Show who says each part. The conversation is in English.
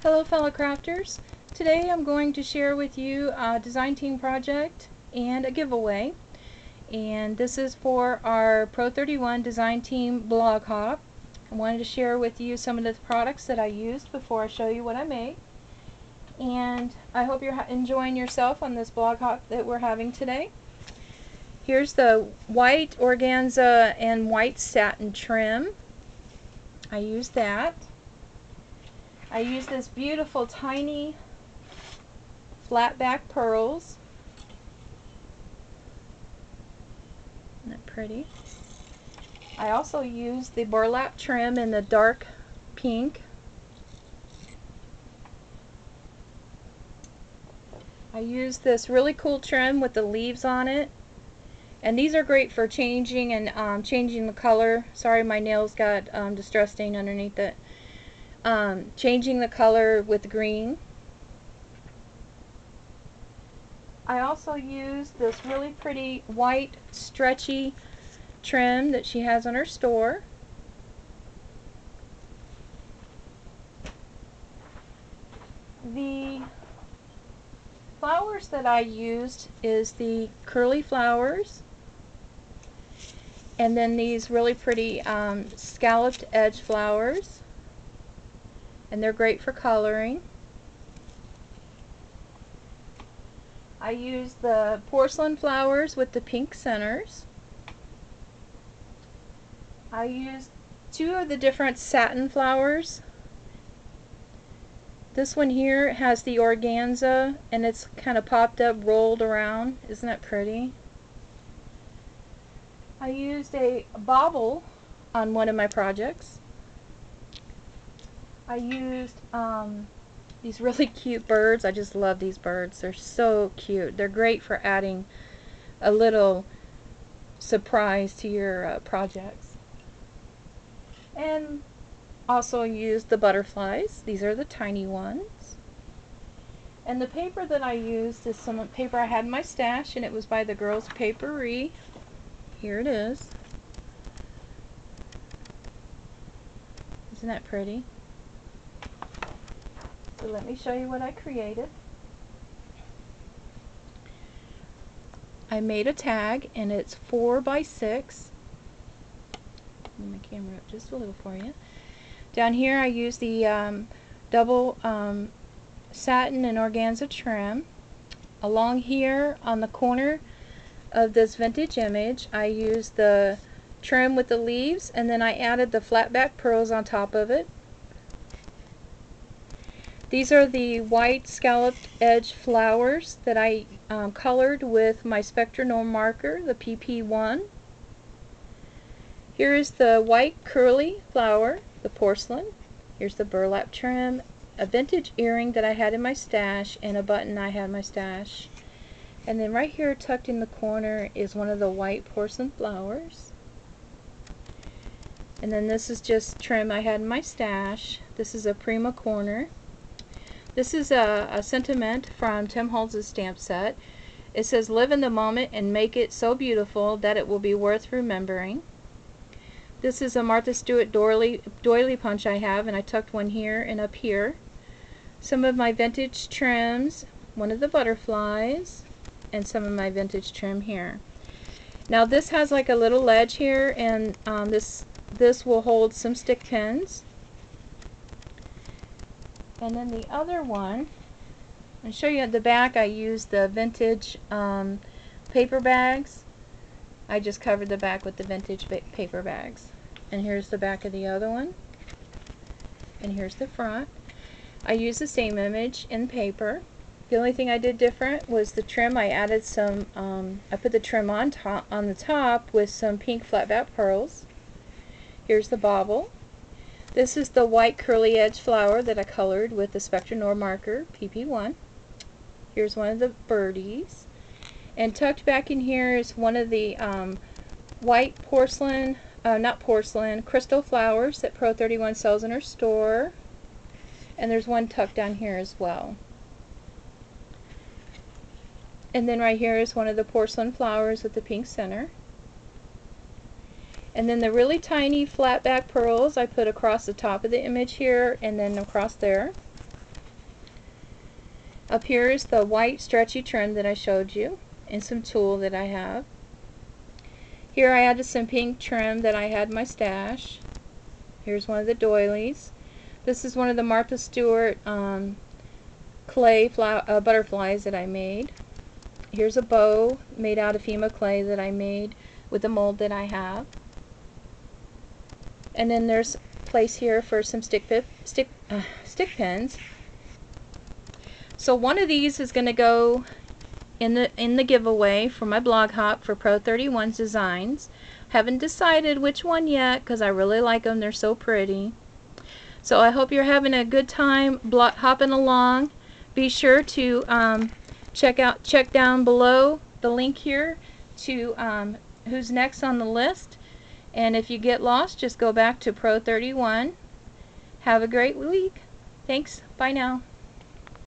Speaker 1: Hello fellow crafters. Today I'm going to share with you a design team project and a giveaway. And this is for our Pro 31 design team blog hop. I wanted to share with you some of the products that I used before I show you what I made. And I hope you're enjoying yourself on this blog hop that we're having today. Here's the white organza and white satin trim. I used that. I used this beautiful tiny flat back pearls. Isn't that pretty? I also used the burlap trim in the dark pink. I used this really cool trim with the leaves on it. And these are great for changing and changing the color. Sorry, my nails got distress stain underneath it. Changing the color with green. I also used this really pretty white stretchy trim that she has on her store. The flowers that I used is the curly flowers, and then these really pretty scalloped edge flowers, and they're great for coloring. I used the porcelain flowers with the pink centers. I used two of the different satin flowers. This one here has the organza and it's kind of popped up, rolled around. Isn't that pretty? I used a bauble on one of my projects. I used these really cute birds. I just love these birds. They're so cute. They're great for adding a little surprise to your projects. And also used the butterflies. These are the tiny ones. And the paper that I used is some paper I had in my stash, and it was by the Girls Papery. Here it is. Isn't that pretty? So let me show you what I created. I made a tag and it's 4 by 6. Move my camera up just a little for you. Down here I used the double satin and organza trim. Along here on the corner of this vintage image I used the trim with the leaves, and then I added the flat back pearls on top of it. These are the white scalloped edge flowers that I colored with my Spectrum marker, the PP1. Here is the white curly flower, the porcelain. Here's the burlap trim, a vintage earring that I had in my stash, and a button I had in my stash. And then right here tucked in the corner is one of the white porcelain flowers. And then this is just trim I had in my stash. This is a Prima corner. This is a sentiment from Tim Holtz's stamp set. It says, "Live in the moment and make it so beautiful that it will be worth remembering." This is a Martha Stewart doily punch I have, and I tucked one here and up here. Some of my vintage trims, one of the butterflies, and some of my vintage trim here. Now this has like a little ledge here, and this will hold some stick pins. And then the other one, I'll show you at the back. I used the vintage paper bags. I just covered the back with the vintage paper bags. And here's the back of the other one. And here's the front. I used the same image in paper. The only thing I did different was the trim. I added some, I put the trim on the top with some pink flat back pearls. Here's the bauble. This is the white curly edge flower that I colored with the Spectrum marker, PP1. Here's one of the birdies. And tucked back in here is one of the white porcelain, crystal flowers that Pro 31 sells in her store. And there's one tucked down here as well. And then right here is one of the porcelain flowers with the pink center. And then the really tiny flat back pearls I put across the top of the image here and then across there. Up here is the white stretchy trim that I showed you, and some tulle that I have. Here I added some pink trim that I had in my stash. Here's one of the doilies. This is one of the Martha Stewart clay butterflies that I made. Here's a bow made out of Fima clay that I made with the mold that I have. And then there's place here for some stick pins. So one of these is going to go in the giveaway for my blog hop for Pro 31's designs. Haven't decided which one yet because I really like them. They're so pretty. So I hope you're having a good time hopping along. Be sure to check down below the link here to who's next on the list. And if you get lost, just go back to Pro 31. Have a great week. Thanks. Bye now.